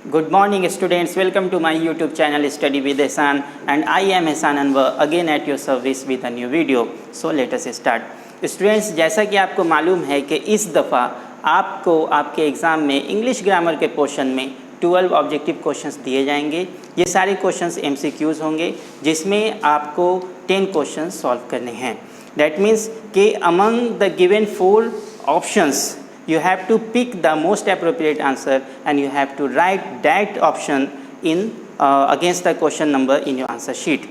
Good morning students, welcome to my YouTube channel Study with Ehsan and I am Ehsan Anwar again at your service with a new video. So let us start. Students, जैसा कि आपको मालूम है कि इस दफ़ा आपको आपके एग्ज़ाम में इंग्लिश ग्रामर के पोर्शन में 12 ऑब्जेक्टिव क्वेश्चंस दिए जाएंगे। ये सारे क्वेश्चंस MCQs होंगे जिसमें आपको 10 क्वेश्चंस सॉल्व करने हैं। That means कि among the given 4 options you have to pick the most appropriate answer and you have to write that option in against the question number in your answer sheet.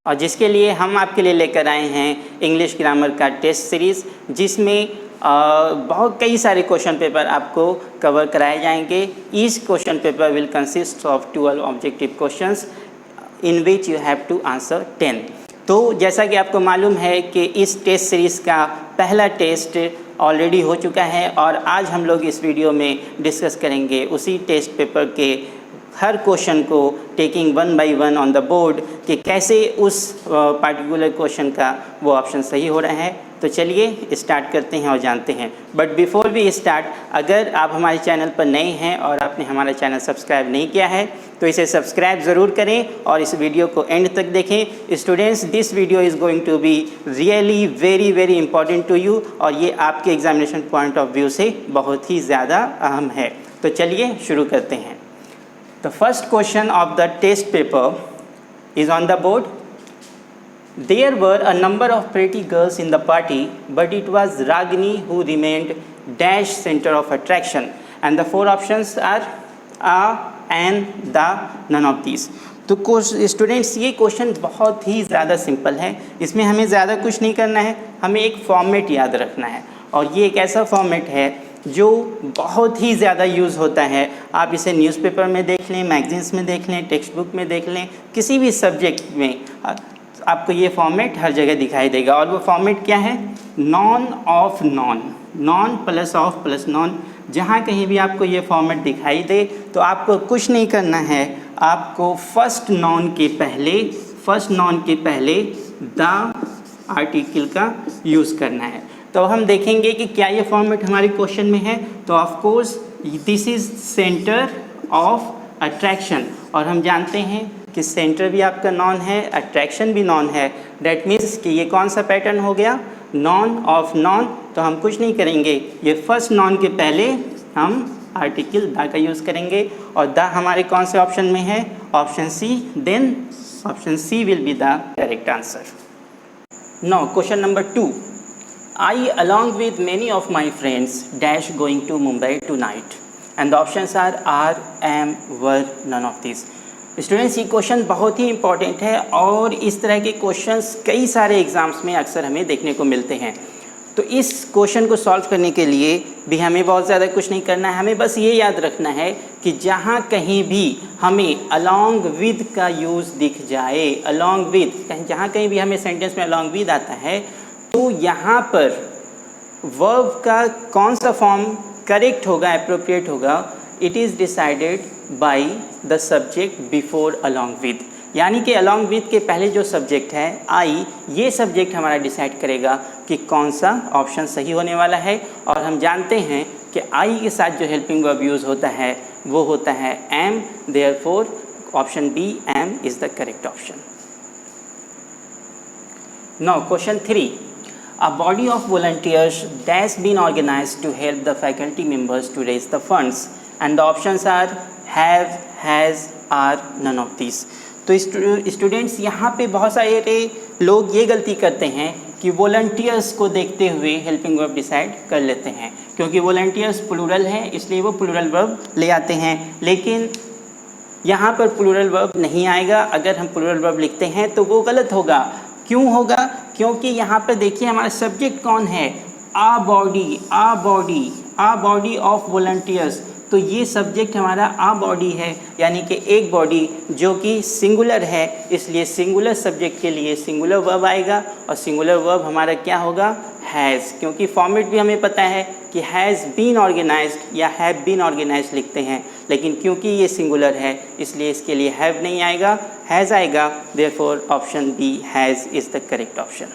और जिसके लिए हम आपके लिए लेकर आए हैं इंग्लिश ग्रामर का टेस्ट सीरीज़, जिसमें बहुत कई सारे क्वेश्चन पेपर आपको कवर कराए जाएंगे। Each question paper will consist of 12 objective questions in which you have to answer 10। तो जैसा कि आपको मालूम है कि इस टेस्ट सीरीज़ का पहला टेस्ट ऑलरेडी हो चुका है और आज हम लोग इस वीडियो में डिस्कस करेंगे उसी टेस्ट पेपर के हर क्वेश्चन को taking 1 by 1 on the board कि कैसे उस पार्टिकुलर क्वेश्चन का वो ऑप्शन सही हो रहा है। तो चलिए स्टार्ट करते हैं और जानते हैं। बट बिफोर वी स्टार्ट, अगर आप हमारे चैनल पर नए हैं और आपने हमारा चैनल सब्सक्राइब नहीं किया है तो इसे सब्सक्राइब ज़रूर करें और इस वीडियो को एंड तक देखें। Students, this video is going to be really very important to you और ये आपके एग्जामिनेशन पॉइंट ऑफ व्यू से बहुत ही ज़्यादा अहम है। तो चलिए शुरू करते हैं। The first question of the test paper is on the board. There were a number of pretty girls in the party, but it was Ragini who remained dash center of attraction. And the 4 options are a, and, the, none of these. तो students, ये question बहुत ही ज़्यादा simple है। इसमें हमें ज़्यादा कुछ नहीं करना है, हमें एक फॉर्मेट याद रखना है और ये एक ऐसा फॉर्मेट है जो बहुत ही ज़्यादा यूज़ होता है। आप इसे न्यूज़पेपर में देख लें, मैगजीन्स में देख लें, टेक्स्ट बुक में देख लें, किसी भी सब्जेक्ट में आपको ये फॉर्मेट हर जगह दिखाई देगा। और वो फॉर्मेट क्या है? None of non, non plus of plus non. जहाँ कहीं भी आपको ये फॉर्मेट दिखाई दे तो आपको कुछ नहीं करना है, आपको फर्स्ट नॉन के पहले द आर्टिकल का यूज़ करना है। तो हम देखेंगे कि क्या ये फॉर्मेट हमारे क्वेश्चन में है। तो of course this is centre of attraction और हम जानते हैं कि सेंटर भी आपका नॉन है, अट्रैक्शन भी नॉन है। डैट मीन्स कि ये कौन सा पैटर्न हो गया? None of non. तो हम कुछ नहीं करेंगे, ये फर्स्ट नॉन के पहले हम आर्टिकल द का यूज़ करेंगे और द हमारे कौन से ऑप्शन में है? Option C. Then option C will be the correct answer. Now question number 2। I along with many of my friends dash going to Mumbai tonight and the options are, am, were, none of these. Students, ये question बहुत ही important है और इस तरह के questions कई सारे exams में अक्सर हमें देखने को मिलते हैं। तो इस क्वेश्चन को सॉल्व करने के लिए भी हमें बहुत ज़्यादा कुछ नहीं करना है, हमें बस ये याद रखना है कि जहाँ कहीं भी हमें along with का यूज़ दिख जाए, along with, जहाँ कहीं भी हमें सेंटेंस में along with आता है तो यहाँ पर वर्ब का कौन सा फॉर्म करेक्ट होगा, अप्रोप्रिएट होगा, it is decided by the subject before along with. यानी कि अलॉन्ग विद के पहले जो सब्जेक्ट है आई, ये सब्जेक्ट हमारा डिसाइड करेगा कि कौन सा ऑप्शन सही होने वाला है। और हम जानते हैं कि आई के साथ जो हेल्पिंग वर्ब यूज़ होता है वो होता है M. Therefore option B, M, is the correct option. Now question 3। A body of volunteers has been organized to help the faculty members to raise the funds and the options are have, has, are, none of these. तो students, यहाँ पे बहुत सारे लोग ये गलती करते हैं कि वॉलंटियर्स को देखते हुए हेल्पिंग वर्ब डिसाइड कर लेते हैं, क्योंकि वॉलंटियर्स प्लूरल है इसलिए वो प्लूरल वर्ब ले आते हैं। लेकिन यहाँ पर प्लूरल वर्ब नहीं आएगा। अगर हम प्लूरल वर्ब लिखते हैं तो वो गलत होगा। क्यों होगा? क्योंकि यहाँ पर देखिए हमारा सब्जेक्ट कौन है? आ बॉडी ऑफ वॉलंटियर्स। तो ये सब्जेक्ट हमारा आ बॉडी है, यानी कि एक बॉडी जो कि सिंगुलर है, इसलिए सिंगुलर सब्जेक्ट के लिए सिंगुलर वर्ब आएगा और सिंगुलर वर्ब हमारा क्या होगा? हैज़। क्योंकि फॉर्मेट भी हमें पता है कि हैज़ बीन ऑर्गेनाइज्ड या हैव बीन ऑर्गेनाइज्ड लिखते हैं, लेकिन क्योंकि ये सिंगुलर है इसलिए इसके लिए हैव नहीं आएगा, हैज़ आएगा। Therefore option B, has, is the correct option.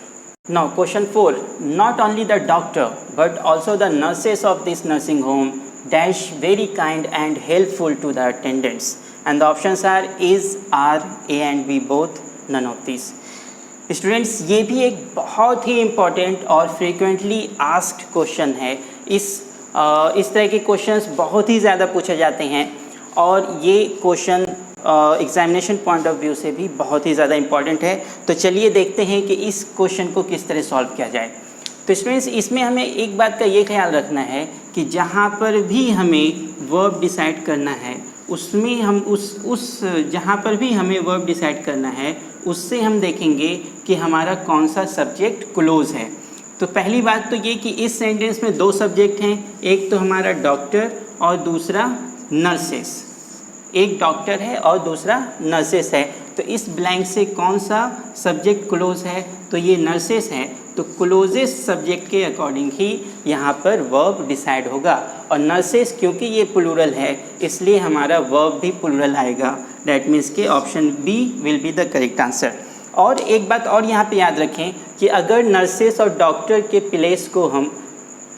Now question 4. Not only the doctor but also the nurses of this nursing home dash very kind and helpful to the attendants. And the options are is, are, A and B both, none of these. Students ये भी एक बहुत ही important और frequently asked question है। इस तरह के questions बहुत ही ज़्यादा पूछे जाते हैं और ये question examination point of view से भी बहुत ही ज़्यादा इम्पॉर्टेंट है। तो चलिए देखते हैं कि इस क्वेश्चन को किस तरह सॉल्व किया जाए। तो स्टूडेंट्स इसमें हमें एक बात का ये ख्याल रखना है कि जहाँ पर भी हमें वर्ब डिसाइड करना है उसमें हम उस जहाँ पर भी हमें वर्ब डिसाइड करना है उससे हम देखेंगे कि हमारा कौन सा सब्जेक्ट क्लोज है। तो पहली बात तो ये कि इस सेंटेंस में दो सब्जेक्ट हैं, एक तो हमारा डॉक्टर और दूसरा नर्सेस। एक डॉक्टर है और दूसरा नर्सेस है। तो इस ब्लैंक से कौन सा सब्जेक्ट क्लोज है? तो ये नर्सेस है। तो क्लोजेस्ट सब्जेक्ट के अकॉर्डिंग ही यहाँ पर वर्ब डिसाइड होगा। और नर्सेस क्योंकि ये प्लूरल है इसलिए हमारा वर्ब भी प्लूरल आएगा। डैट मीन्स के option B will be the correct answer. और एक बात और यहाँ पे याद रखें कि अगर नर्सेस और डॉक्टर के प्लेस को हम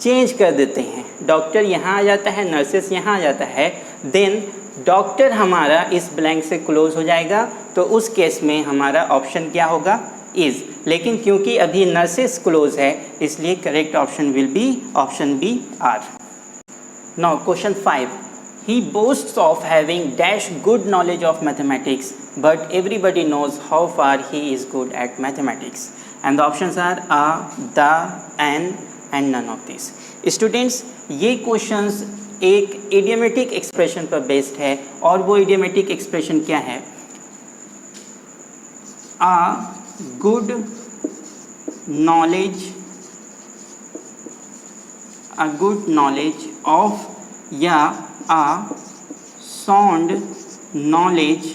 चेंज कर देते हैं, डॉक्टर यहाँ आ जाता है, नर्सेस यहाँ आ जाता है, देन डॉक्टर हमारा इस ब्लैंक से क्लोज हो जाएगा। तो उस केस में हमारा ऑप्शन क्या होगा? इज़। लेकिन क्योंकि अभी नर्सेस क्लोज है इसलिए correct option will be option B, are. Now question 5, he boasts of having dash good knowledge of mathematics but everybody knows how far he is good at mathematics. And the options are a, the, and none of these. Students ये questions एक idiomatic expression पर based है और वो idiomatic expression क्या है? a good knowledge of या a sound knowledge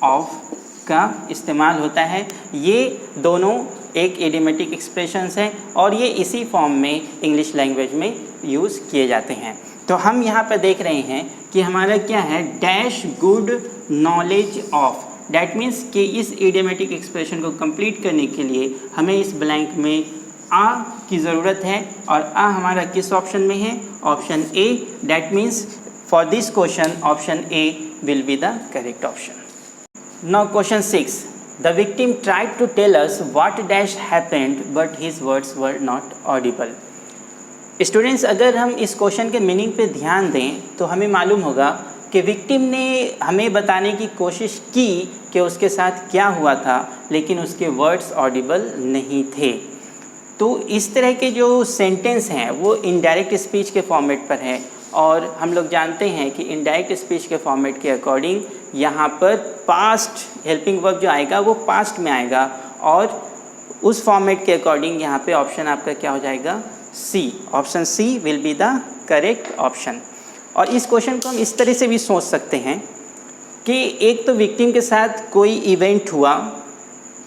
of का इस्तेमाल होता है। ये दोनों एक इडियोमेटिक एक्सप्रेशंस हैं और ये इसी फॉर्म में इंग्लिश लैंग्वेज में यूज़ किए जाते हैं। तो हम यहाँ पर देख रहे हैं कि हमारा क्या है? Dash good knowledge of. That means कि इस इडियोमेटिक एक्सप्रेशन को कंप्लीट करने के लिए हमें इस ब्लैंक में आ की ज़रूरत है और आ हमारा किस ऑप्शन में है? Option A. That means for this question option A will be the correct option. Now question 6, the victim tried to tell us what dash happened but his words were not audible. Students अगर हम इस question के meaning पे ध्यान दें तो हमें मालूम होगा कि विक्टिम ने हमें बताने की कोशिश की कि उसके साथ क्या हुआ था लेकिन उसके वर्ड्स ऑडिबल नहीं थे। तो इस तरह के जो सेंटेंस हैं वो इनडायरेक्ट स्पीच के फॉर्मेट पर है और हम लोग जानते हैं कि इनडायरेक्ट स्पीच के फॉर्मेट के अकॉर्डिंग यहाँ पर पास्ट हेल्पिंग वर्ब जो आएगा वो पास्ट में आएगा और उस फॉर्मेट के अकॉर्डिंग यहाँ पे ऑप्शन आपका क्या हो जाएगा? C. Option C will be the correct option. और इस क्वेश्चन को हम इस तरह से भी सोच सकते हैं कि एक तो विक्टिम के साथ कोई इवेंट हुआ,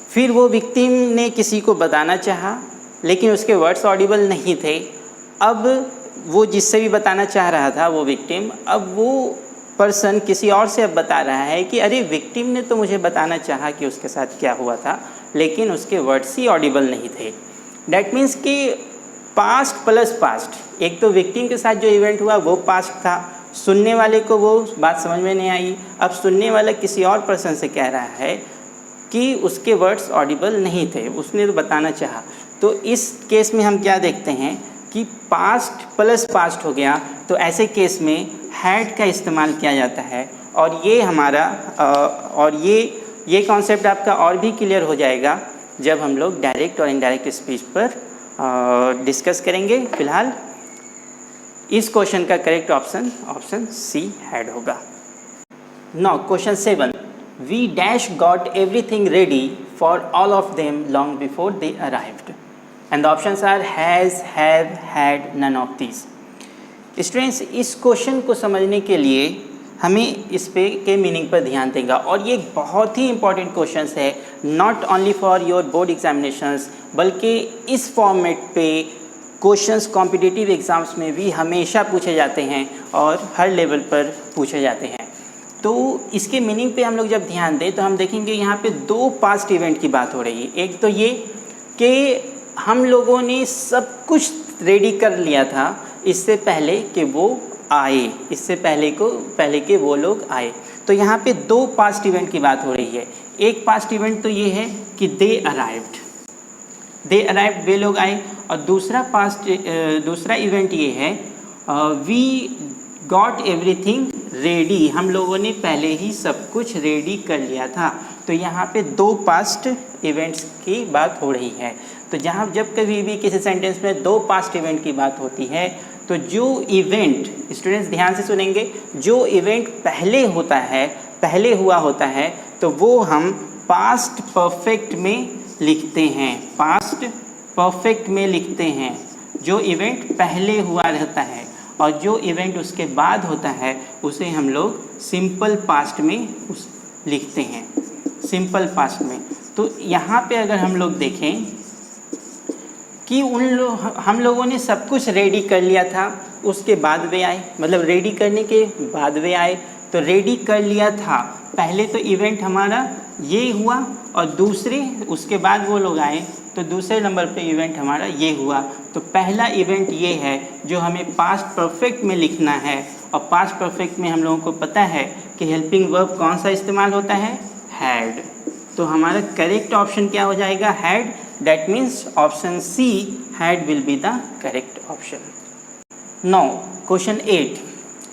फिर वो विक्टिम ने किसी को बताना चाहा लेकिन उसके वर्ड्स ऑडिबल नहीं थे। अब वो जिससे भी बताना चाह रहा था वो विक्टिम, अब वो पर्सन किसी और से अब बता रहा है कि अरे विक्टिम ने तो मुझे बताना चाहा कि उसके साथ क्या हुआ था लेकिन उसके वर्ड्स ही ऑडिबल नहीं थे। डैट मीन्स कि पास्ट प्लस पास्ट, एक तो विक्टिम के साथ जो इवेंट हुआ वो पास्ट था, सुनने वाले को वो बात समझ में नहीं आई, अब सुनने वाला किसी और पर्सन से कह रहा है कि उसके वर्ड्स ऑडिबल नहीं थे, उसने तो बताना चाहा। तो इस केस में हम क्या देखते हैं कि पास्ट प्लस पास्ट हो गया। तो ऐसे केस में हैड का इस्तेमाल किया जाता है और ये हमारा और ये कॉन्सेप्ट आपका और भी क्लियर हो जाएगा जब हम लोग डायरेक्ट और इनडायरेक्ट स्पीच पर डिस्कस करेंगे। फिलहाल इस क्वेश्चन का करेक्ट ऑप्शन सी हैड होगा। Now question 7, we dash got everything ready for all of them long before they arrived. And the options are has, have, had, none of these. Students इस question को समझने के लिए हमें इस पे के मीनिंग पर ध्यान देगा और ये बहुत ही इंपॉर्टेंट क्वेश्चन है, not only for your board examinations बल्कि इस फॉर्मेट पे क्वेश्चंस कॉम्पिटिटिव एग्ज़ाम्स में भी हमेशा पूछे जाते हैं और हर लेवल पर पूछे जाते हैं। तो इसके मीनिंग पे हम लोग जब ध्यान दें तो हम देखेंगे यहाँ पे दो पास्ट इवेंट की बात हो रही है। एक तो ये कि हम लोगों ने सब कुछ रेडी कर लिया था इससे पहले कि वो आए, इससे पहले के वो लोग आए। तो यहाँ पे दो पास्ट इवेंट की बात हो रही है। एक पास्ट इवेंट तो ये है कि दे अराइव्ड, वे लोग आए, और दूसरा इवेंट ये है वी गॉट एवरीथिंग रेडी, हम लोगों ने पहले ही सब कुछ रेडी कर लिया था। तो यहाँ पे दो पास्ट इवेंट्स की बात हो रही है। तो जब कभी भी किसी सेंटेंस में दो पास्ट इवेंट की बात होती है तो जो इवेंट, स्टूडेंट्स ध्यान से सुनेंगे, जो इवेंट पहले हुआ होता है तो वो हम पास्ट परफेक्ट में लिखते हैं, पास्ट परफेक्ट में लिखते हैं। जो इवेंट पहले हुआ रहता है और जो इवेंट उसके बाद होता है उसे हम लोग सिंपल पास्ट में लिखते हैं, सिंपल पास्ट में। तो यहाँ पे अगर हम लोग देखें कि हम लोगों ने सब कुछ रेडी कर लिया था, उसके बाद वे आए, मतलब रेडी करने के बाद वे आए। तो रेडी कर लिया था, पहले तो इवेंट हमारा ये हुआ और उसके बाद वो लोग आए, तो दूसरे नंबर पे इवेंट हमारा ये हुआ। तो पहला इवेंट ये है जो हमें पास्ट परफेक्ट में लिखना है, और पास्ट परफेक्ट में हम लोगों को पता है कि हेल्पिंग वर्ब कौन सा इस्तेमाल होता है, हैड। तो हमारा करेक्ट ऑप्शन क्या हो जाएगा, had. That means option C, had will be the correct option. Now question 8,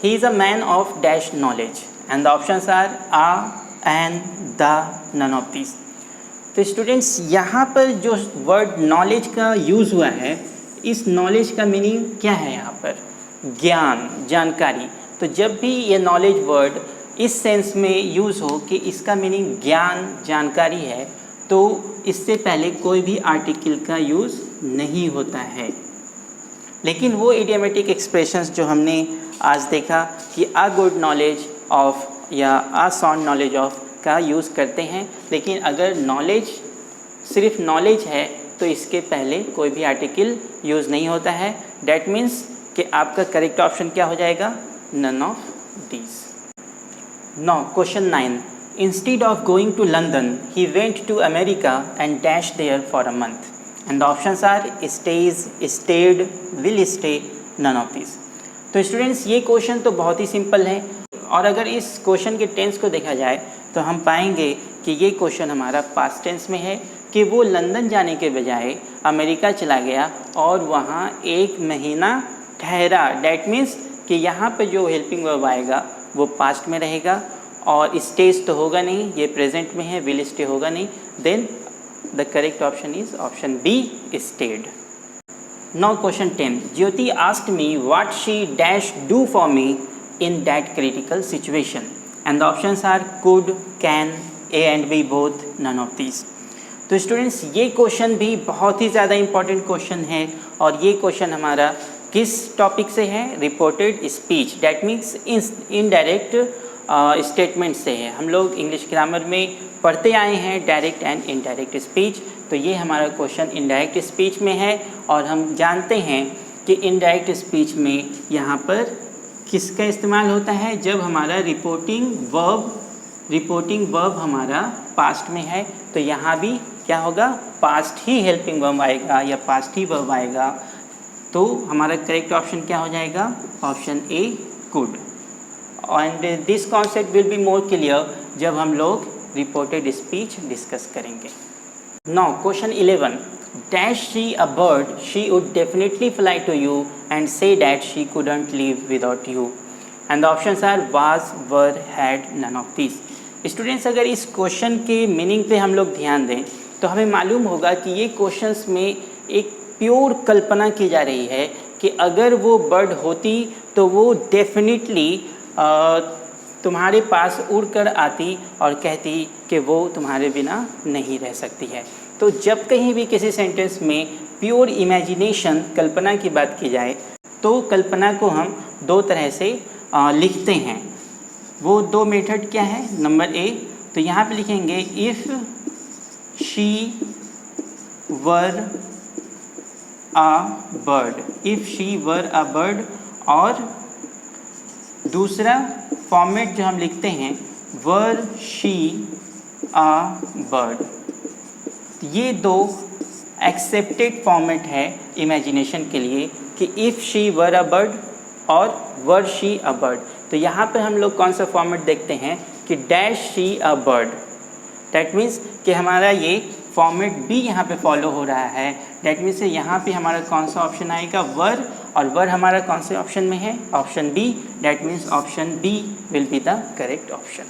he is a man of dash knowledge, and the options are a, and, the, none of this. तो students यहाँ पर जो word knowledge का use हुआ है, इस knowledge का meaning क्या है यहाँ पर, ज्ञान, जानकारी। तो जब भी ये नॉलेज वर्ड इस सेंस में यूज़ हो कि इसका मीनिंग ज्ञान, जानकारी है, तो इससे पहले कोई भी आर्टिकल का यूज़ नहीं होता है। लेकिन वो इडियोमेटिक एक्सप्रेशंस जो हमने आज देखा कि अ गुड नॉलेज ऑफ या अ साउंड नॉलेज ऑफ का यूज़ करते हैं, लेकिन अगर नॉलेज सिर्फ नॉलेज है तो इसके पहले कोई भी आर्टिकल यूज़ नहीं होता है। डैट मीन्स कि आपका करेक्ट ऑप्शन क्या हो जाएगा, none of these. Now question 9, instead of going to London he went to America and dash there for a month, and the options are stays, stayed, will stay, none of these. तो students ये question तो बहुत ही simple है, और अगर इस question के tense को देखा जाए तो हम पाएंगे कि ये क्वेश्चन हमारा पास्ट टेंस में है कि वो लंदन जाने के बजाय अमेरिका चला गया और वहाँ 1 महीना ठहरा। डैट मीन्स कि यहाँ पे जो हेल्पिंग वर्ब आएगा वो पास्ट में रहेगा, और स्टेज तो होगा नहीं, ये प्रेजेंट में है, विल स्टे होगा नहीं। Then the correct option is option B, stayed. Now question 10, Jyoti asked me what she dash do for me in that critical situation, and the options are could, can, A and B both, none of these। तो students ये question भी बहुत ही ज़्यादा important question है, और ये question हमारा किस टॉपिक से है, reported speech. That means indirect statement से है। हम लोग इंग्लिश ग्रामर में पढ़ते आए हैं डायरेक्ट एंड इनडायरेक्ट स्पीच, तो ये हमारा क्वेश्चन इनडायरेक्ट स्पीच में है। और हम जानते हैं कि इनडायरेक्ट स्पीच में यहाँ पर किसका इस्तेमाल होता है, जब हमारा रिपोर्टिंग वर्ब हमारा पास्ट में है, तो यहाँ भी क्या होगा, पास्ट ही हेल्पिंग वर्ब आएगा या पास्ट ही वर्ब आएगा। तो हमारा करेक्ट ऑप्शन क्या हो जाएगा, option A, could. And this concept will be more clear जब हम लोग रिपोर्टेड स्पीच डिस्कस करेंगे। Now question 11, dash she a bird, she would definitely fly to you and say that she couldn't live without you, and the options are was, were, had, none of these। Students अगर इस question के meaning पे हम लोग ध्यान दें तो हमें मालूम होगा कि ये क्वेश्चंस में एक प्योर कल्पना की जा रही है कि अगर वो बर्ड होती तो वो डेफिनेटली तुम्हारे पास उड़कर आती और कहती कि वो तुम्हारे बिना नहीं रह सकती है। तो जब कहीं भी किसी सेंटेंस में प्योर इमेजिनेशन, कल्पना की बात की जाए, तो कल्पना को हम दो तरह से लिखते हैं। वो दो मेथड क्या है, नंबर ए, तो यहाँ पे लिखेंगे if she were a bird, if she were a bird, और दूसरा फॉर्मेट जो हम लिखते हैं वर शी अ बर्ड। ये दो एक्सेप्टेड फॉर्मेट है इमेजिनेशन के लिए कि if she were a bird और वर शी अ बर्ड। तो यहाँ पर हम लोग कौन सा फॉर्मेट देखते हैं कि dash she a bird. That means कि हमारा ये फॉर्मेट भी यहाँ पे फॉलो हो रहा है। डैट मीन्स यहाँ पे हमारा कौन सा ऑप्शन आएगा, वर, और वर हमारा कौन से ऑप्शन में है, option B. That means option B will be the correct option.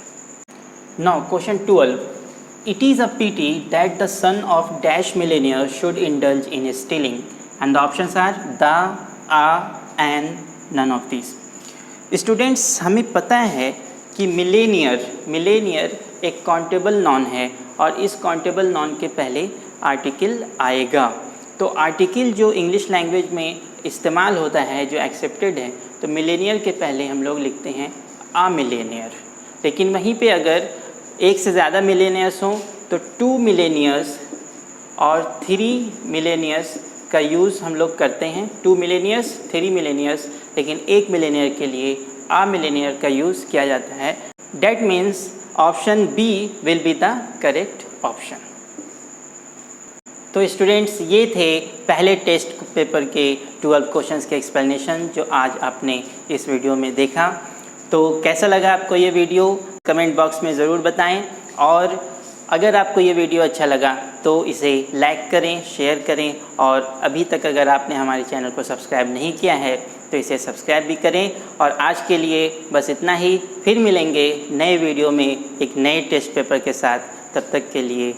Now question 12, it is a pity that the son of dash millionaire should indulge in stealing and the options are the, a and none of these। Students हमें पता है कि Millionaire एक countable noun है और इस countable noun के पहले आर्टिकल आएगा। तो आर्टिकल जो इंग्लिश लैंग्वेज में इस्तेमाल होता है, जो एक्सेप्टेड है, तो मिलेनियर के पहले हम लोग लिखते हैं आ मिलेनियर। लेकिन वहीं पे अगर एक से ज़्यादा मिलेनियर्स हों तो 2 मिलेनियर्स और 3 मिलेनियर्स का यूज़ हम लोग करते हैं। 2 मिलेनियर्स, 3 मिलेनियर्स, लेकिन एक मिलेनियर के लिए आ मिलेनियर का यूज़ किया जाता है। That means option B will be the correct option. तो स्टूडेंट्स ये थे पहले टेस्ट पेपर के 12 क्वेश्चंस के एक्सप्लेनेशन जो आज आपने इस वीडियो में देखा। तो कैसा लगा आपको ये वीडियो कमेंट बॉक्स में ज़रूर बताएं, और अगर आपको ये वीडियो अच्छा लगा तो इसे लाइक करें, शेयर करें, और अभी तक अगर आपने हमारे चैनल को सब्सक्राइब नहीं किया है तो इसे सब्सक्राइब भी करें। और आज के लिए बस इतना ही, फिर मिलेंगे नए वीडियो में एक नए टेस्ट पेपर के साथ। तब तक के लिए